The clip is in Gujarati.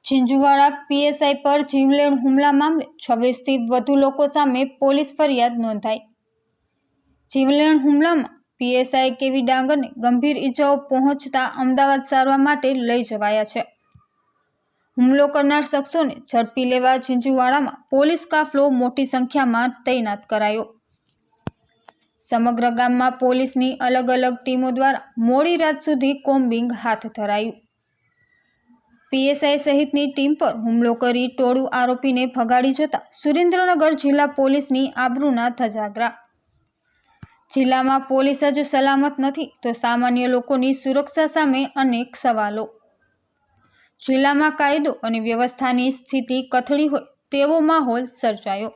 ઝીંઝુવાડા પીએસઆઈ પર જીવલેણ હુમલા મામલે 26થી વધુ લોકો સામે પોલીસ ફરિયાદ નોંધાઈ। જીવલેણ હુમલામાં પીએસઆઈ કેવી ડાંગરને ગંભીર ઈજાઓ પહોંચતા અમદાવાદ સારવાર માટે લઈ જવાયા છે। હુમલો કરનાર શખ્સોને ઝડપી લેવા ઝીંઝુવાડામાં પોલીસ કાફલો મોટી સંખ્યામાં તૈનાત કરાયો। સમગ્ર ગામમાં પોલીસની અલગ અલગ ટીમો દ્વારા મોડી રાત સુધી કોમ્બિંગ હાથ ધરાયું। પીએસઆઈ સહિતની ટીમ પર હુમલો કરી ટોળું આરોપીને ભગાડી જતા સુરેન્દ્રનગર જિલ્લા પોલીસની આબરૂના ધજાગરા। જિલ્લામાં પોલીસ જ સલામત નથી તો સામાન્ય લોકોની સુરક્ષા સામે અનેક સવાલો। જિલ્લામાં કાયદો અને વ્યવસ્થાની સ્થિતિ કથળી હોય તેવો માહોલ સર્જાયો।